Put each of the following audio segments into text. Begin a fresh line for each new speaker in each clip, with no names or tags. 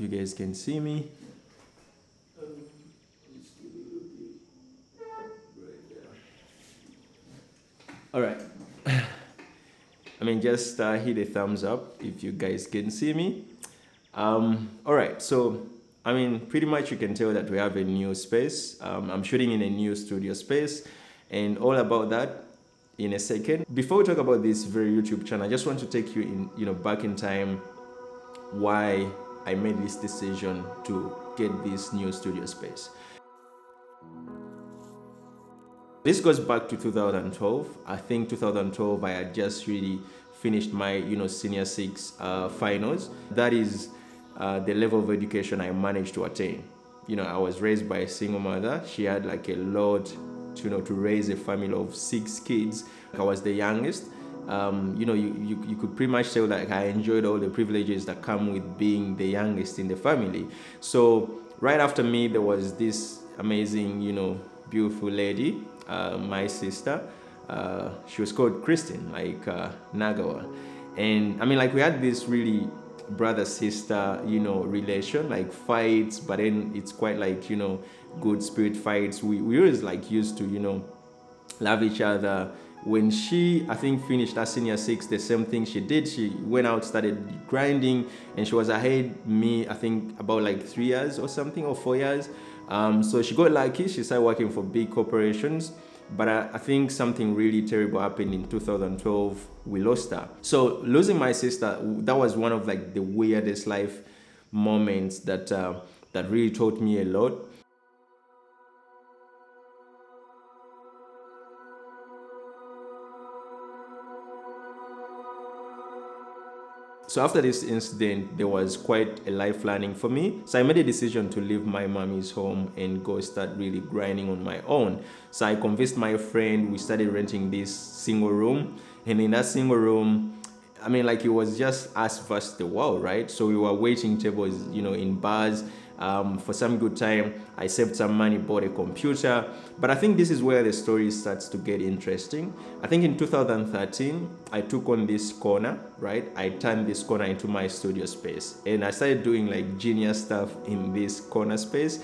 you guys can see me. All right. I mean, just hit a thumbs up if you guys can see me. All right. So, I mean, pretty much you can tell that we have a new space. I'm shooting in a new studio space, and all about that in a second. Before we talk about this very YouTube channel, I just want to take you in, back in time, why I made this decision to get this new studio space. This goes back to 2012. I think 2012, I had just really finished my, senior six finals. That is the level of education I managed to attain. I was raised by a single mother. She had like a lot, to raise a family of 6 kids. I was the youngest. You could pretty much say like I enjoyed all the privileges that come with being the youngest in the family. So right after me, there was this amazing, beautiful lady, my sister. She was called Christine, like Nagawa. And I mean, like we had this really brother-sister, relation, like fights, but then it's quite like, good spirit fights. We always like used to, love each other. When she, I think, finished her senior six, the same thing she did. She went out, started grinding, and she was ahead me, I think, about like 3 years or something, or 4 years. So she got lucky. She started working for big corporations. But I think something really terrible happened in 2012. We lost her. So losing my sister, that was one of like the weirdest life moments that that really taught me a lot. So after this incident, there was quite a life learning for me. So I made a decision to leave my mommy's home and go start really grinding on my own. So I convinced my friend, we started renting this single room. And in that single room, I mean, like it was just us versus the world, right? So we were waiting tables, in bars. For some good time, I saved some money, bought a computer. But I think this is where the story starts to get interesting. I think in 2013, I took on this corner, right? I turned this corner into my studio space. And I started doing like genius stuff in this corner space.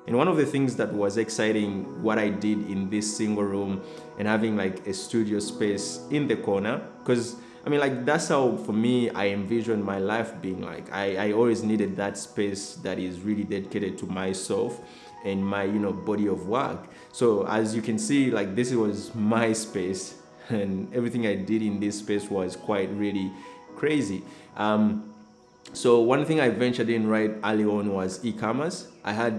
And one of the things that was exciting, what I did in this single room and having like a studio space in the corner, because I mean, like that's how for me I envisioned my life being like. I always needed that space that is really dedicated to myself and my body of work. So as you can see, like this was my space, and everything I did in this space was quite really crazy. So one thing I ventured in right early on was e-commerce. I had,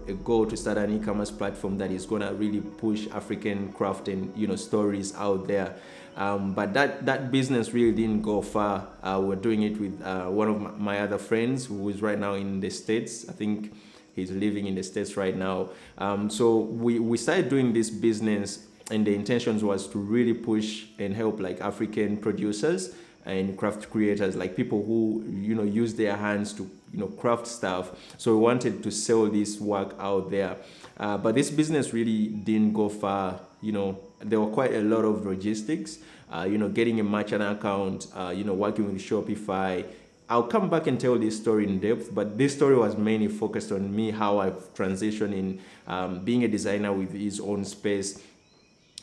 a goal to start an e-commerce platform that is gonna really push African craft and, stories out there. But that business really didn't go far. We're doing it with one of my other friends who is right now in the States. I think he's living in the States right now. So we started doing this business, and the intentions was to really push and help like African producers and craft creators, like people who use their hands to craft stuff. So we wanted to sell this work out there, but this business really didn't go far. There were quite a lot of logistics, getting a merchant account, working with Shopify. I'll come back and tell this story in depth, but this story was mainly focused on me, how I've transitioned in being a designer with his own space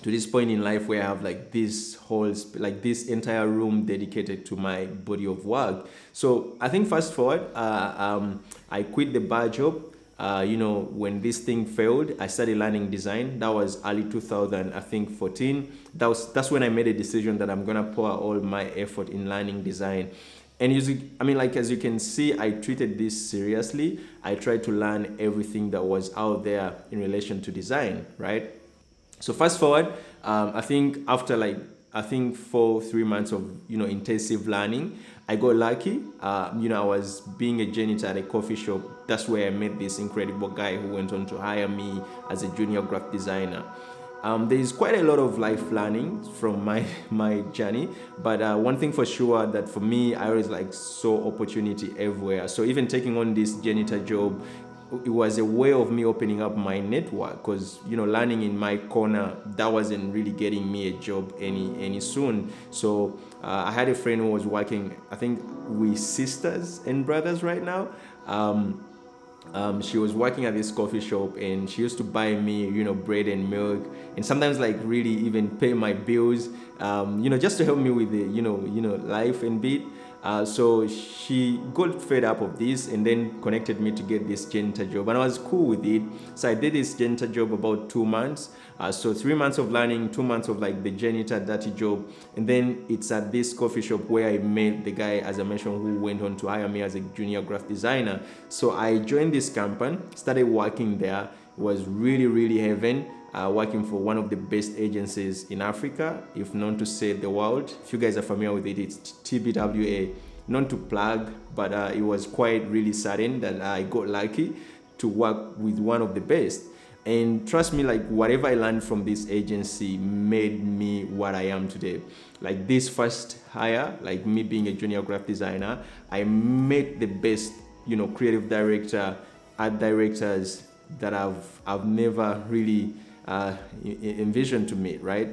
to this point in life where I have like this whole, like this entire room dedicated to my body of work. So I think fast forward, I quit the bar job. When this thing failed, I started learning design. That was early 2000, I think 14. That's when I made a decision that I'm gonna pour all my effort in learning design. And as you can see, I treated this seriously. I tried to learn everything that was out there in relation to design, right? So fast forward, I think after 3 months of intensive learning, I got lucky. I was being a janitor at a coffee shop. That's where I met this incredible guy who went on to hire me as a junior graphic designer. There is quite a lot of life learning from my journey, but one thing for sure that for me, I always saw opportunity everywhere. So even taking on this janitor job, it was a way of me opening up my network, because learning in my corner, that wasn't really getting me a job any soon. So I had a friend who was working, I think we're sisters and brothers right now. She was working at this coffee shop, and she used to buy me, bread and milk, and sometimes like really even pay my bills, just to help me with the, life and bit. So she got fed up of this and then connected me to get this janitor job, and I was cool with it. So I did this janitor job about 2 months. So 3 months of learning, 2 months of like the janitor dirty job, and then it's at this coffee shop where I met the guy, as I mentioned, who went on to hire me as a junior graphic designer. So I joined this company, started working there. It was really, really heaven. Working for one of the best agencies in Africa, if not to say the world. If you guys are familiar with it, it's TBWA. Not to plug, but it was quite really sudden that I got lucky to work with one of the best. And trust me, like whatever I learned from this agency made me what I am today. Like this first hire, like me being a junior graphic designer, I met the best, creative director, art directors that I've never really envisioned to meet, right?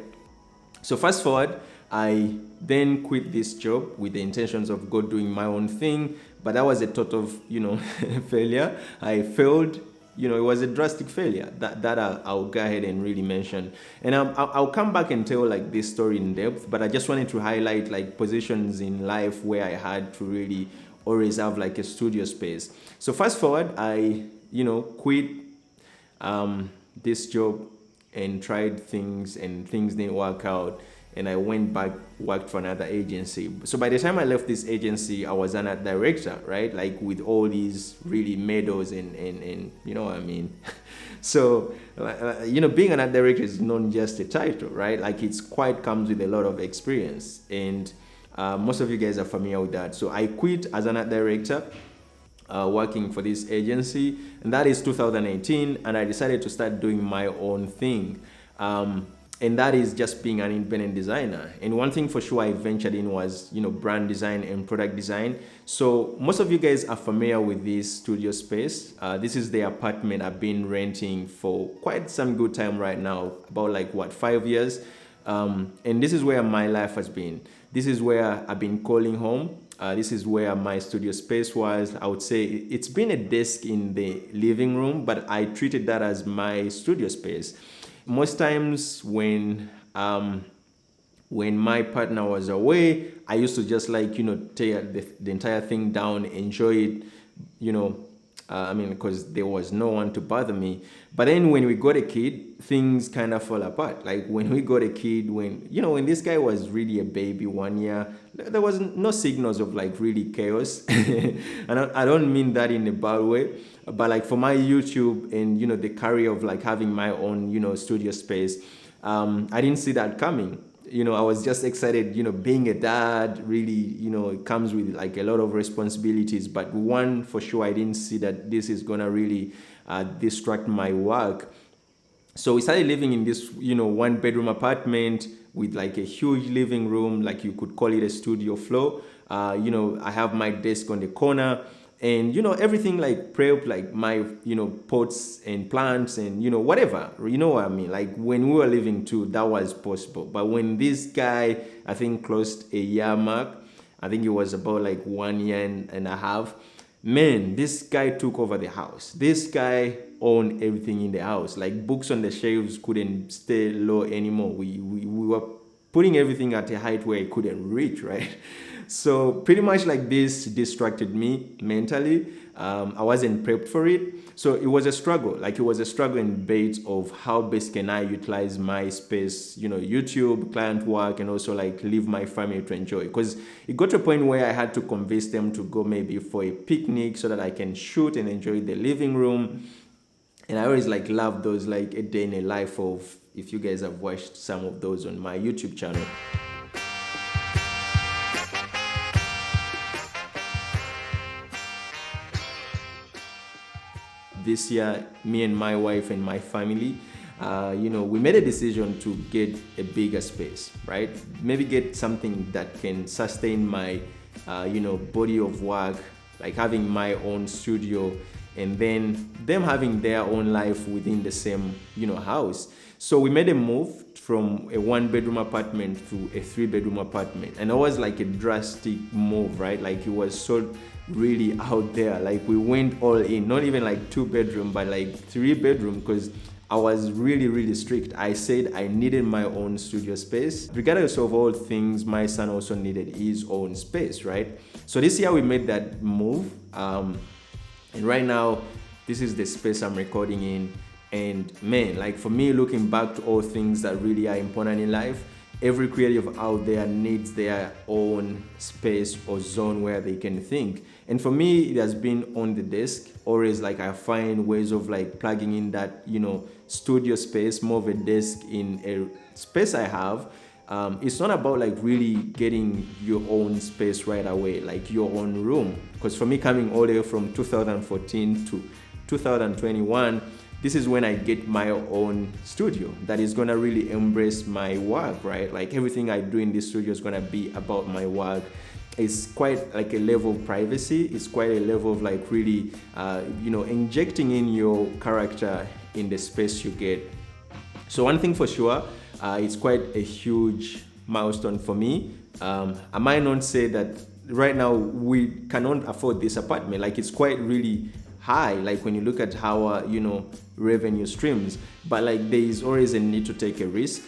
So fast forward, I then quit this job with the intentions of go doing my own thing, but that was a total, failure. I failed. It was a drastic failure that I'll go ahead and really mention. And I'll come back and tell like this story in depth, but I just wanted to highlight like positions in life where I had to really always have like a studio space. So fast forward, I, quit this job and tried things, and things didn't work out, and I went back, worked for another agency. So by the time I left this agency, I was an art director, right? Like with all these really medals and you know what I mean? So, being an art director is not just a title, right? Like it's quite comes with a lot of experience, and most of you guys are familiar with that. So I quit as an art director, working for this agency, and that is 2018, and I decided to start doing my own thing. And that is just being an independent designer. And one thing for sure I ventured in was, brand design and product design. So most of you guys are familiar with this studio space. This is the apartment I've been renting for quite some good time right now, about 5 years. And this is where my life has been. This is where I've been calling home. This is where my studio space was. I would say it's been a desk in the living room, but I treated that as my studio space. Most times when my partner was away, I used to just tear the entire thing down, enjoy it, because there was no one to bother me. But then when we got a kid, things kind of fall apart. Like when we got a kid, when this guy was really a baby 1 year, there was no signals of really chaos. And I don't mean that in a bad way, but for my YouTube and, the career of having my own, studio space, I didn't see that coming. I was just excited, being a dad really, it comes with a lot of responsibilities. But one for sure, I didn't see that this is gonna really distract my work. So we started living in this, 1-bedroom apartment with a huge living room, you could call it a studio floor. I have my desk on the corner. And everything prep, my pots and plants and whatever, what I mean. When we were living too, that was possible. But when this guy, I think, closed a year mark, I think it was about 1 year and a half, man, this guy took over the house. This guy owned everything in the house. Books on the shelves couldn't stay low anymore. We were putting everything at a height where it couldn't reach, right? So pretty much this distracted me mentally. I wasn't prepped for it. So it was a struggle. It was a struggle in debate of how best can I utilize my space, YouTube, client work, and also leave my family to enjoy. Because it got to a point where I had to convince them to go maybe for a picnic so that I can shoot and enjoy the living room. And I always love those a day in a life of, if you guys have watched some of those on my YouTube channel. This year, me and my wife and my family, we made a decision to get a bigger space, right? Maybe get something that can sustain my, body of work, having my own studio, and then them having their own life within the same, house. So we made a move from a 1-bedroom apartment to a 3-bedroom apartment, and it was like a drastic move, right? Like it was so really out there. Like we went all in, not even like 2-bedroom, but like 3-bedroom, because I was really strict. I said I needed my own studio space. Regardless of all things, my son also needed his own space, right? So this year we made that move, and right now this is the space I'm recording in. And man, like for me, looking back to all things that really are important in life, every creative out there needs their own space or zone where they can think. And for me, it has been on the desk. Always like I find ways of like plugging in that, studio space, more of a desk in a space I have. It's not about like really getting your own space right away, like your own room. Because for me, coming all the way from 2014 to 2021, this is when I get my own studio that is gonna really embrace my work, right? Like everything I do in this studio is gonna be about my work. It's quite like a level of privacy. It's quite a level of like really, injecting in your character in the space you get. So one thing for sure, it's quite a huge milestone for me. I might not say that right now we cannot afford this apartment. Like it's quite really high, like when you look at our revenue streams, but like there is always a need to take a risk.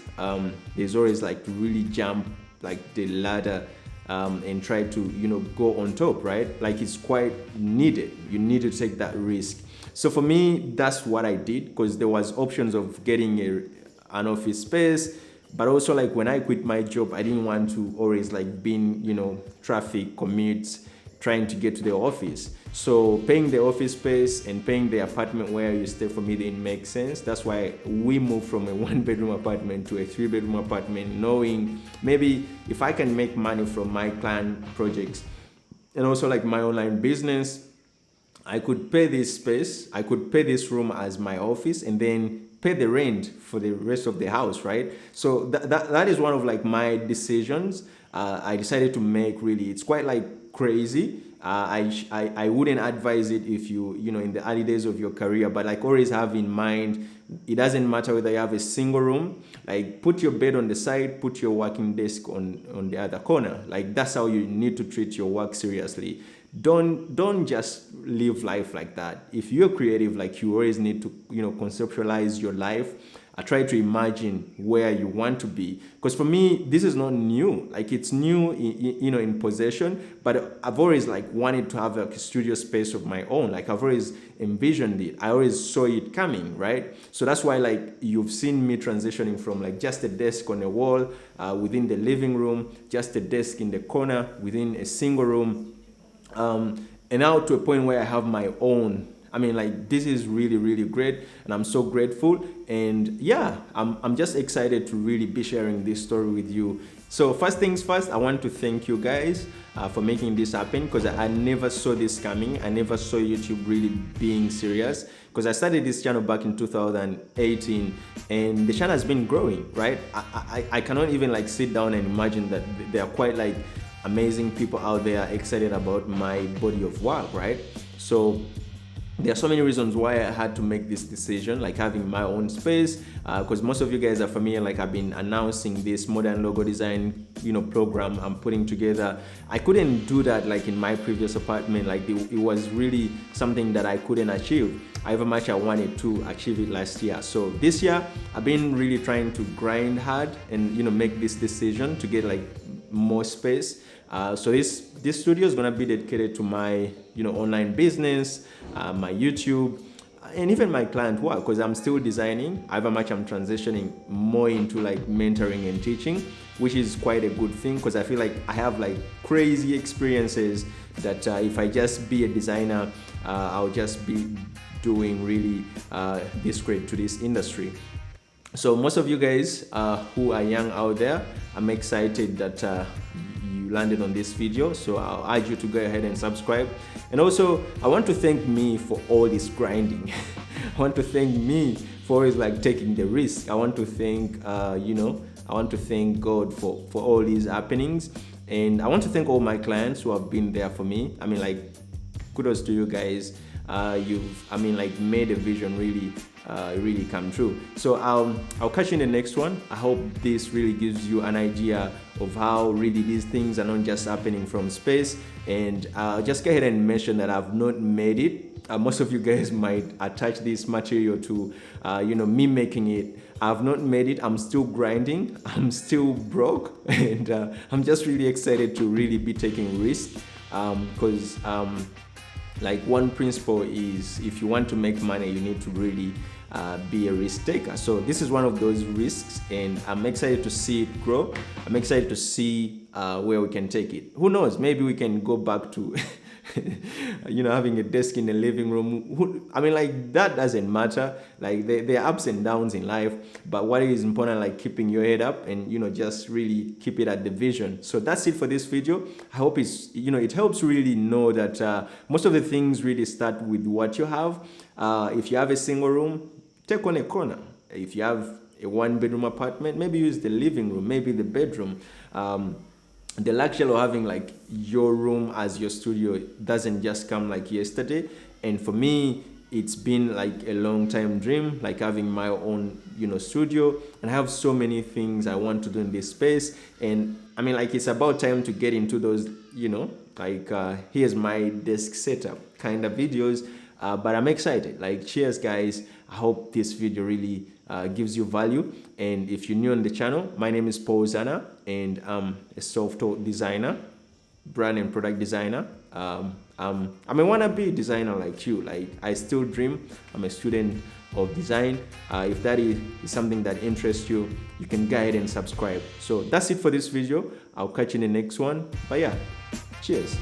There's always like to really jump like the ladder and try to go on top, right? Like it's quite needed. You need to take that risk. So for me, that's what I did, because there was options of getting an office space, but also like when I quit my job, I didn't want to always like be in traffic commutes trying to get to the office. So paying the office space and paying the apartment where you stay, for me didn't make sense. That's why we moved from a 1-bedroom apartment to a 3-bedroom apartment, knowing maybe if I can make money from my client projects and also like my online business, I could pay this space, I could pay this room as my office, and then pay the rent for the rest of the house, right? So that is one of like my decisions I decided to make. Really, it's quite like crazy. I wouldn't advise it if you in the early days of your career, but like always have in mind, it doesn't matter whether you have a single room, like put your bed on the side, put your working desk on the other corner. Like that's how you need to treat your work seriously. Don't just live life like that. If you're creative, like you always need to conceptualize your life. I try to imagine where you want to be, because for me this is not new. Like it's new in possession, but I've always like wanted to have like a studio space of my own. Like I've always envisioned it. I always saw it coming, right? So that's why like you've seen me transitioning from like just a desk on a wall within the living room, just a desk in the corner within a single room, and now to a point where I have my own. I mean, like this is really great, and I'm so grateful. And yeah, I'm just excited to really be sharing this story with you. So first things first, I want to thank you guys for making this happen, because I never saw this coming. I never saw YouTube really being serious, because I started this channel back in 2018, and the channel has been growing, right? I cannot even like sit down and imagine that there are quite like amazing people out there excited about my body of work, right? So there are so many reasons why I had to make this decision, like having my own space, because most of you guys are familiar, like I've been announcing this modern logo design program I'm putting together. I couldn't do that like in my previous apartment. Like it was really something that I couldn't achieve however much I wanted to achieve it last year. So this year I've been really trying to grind hard and make this decision to get like more space. So this studio is gonna be dedicated to my online business, my YouTube, and even my client work, because I'm still designing. However much I'm transitioning more into like mentoring and teaching, which is quite a good thing, because I feel like I have like crazy experiences that if I just be a designer, I'll just be doing really discredit to this industry. So most of you guys who are young out there, I'm excited that you landed on this video. So I'll urge you to go ahead and subscribe. And also I want to thank me for all this grinding. I want to thank me for always like taking the risk. I want to thank I want to thank God for all these happenings. And I want to thank all my clients who have been there for me. I mean, like, kudos to you guys. You've made a vision really really come true. So I'll catch you in the next one. I hope this really gives you an idea of how really these things are not just happening from space. And just go ahead and mention that I've not made it. Most of you guys might attach this material to me making it. I've not made it. I'm still grinding. I'm still broke, and I'm just really excited to really be taking risks, because like one principle is, if you want to make money, you need to really be a risk taker. So this is one of those risks, and I'm excited to see it grow. I'm excited to see where we can take it. Who knows? Maybe we can go back to having a desk in the living room. I mean, like, that doesn't matter. Like, there are ups and downs in life, but what is important, like keeping your head up and just really keep it at the vision. So that's it for this video. I hope it helps really know that most of the things really start with what you have. If you have a single room, take on a corner. If you have a one-bedroom apartment, maybe use the living room, maybe the bedroom. The luxury of having like your room as your studio doesn't just come like yesterday. And for me, it's been like a long time dream, like having my own studio, and I have so many things I want to do in this space. And I mean, like, it's about time to get into those here's my desk setup kind of videos. But I'm excited. Like, cheers guys. I hope this video really gives you value. And if you're new on the channel, my name is Zana, and I'm a self-taught designer, brand and product designer. I'm a wannabe designer like you. Like, I still dream. I'm a student of design. If that is something that interests you, you can go ahead and subscribe. So that's it for this video. I'll catch you in the next one. But yeah, cheers.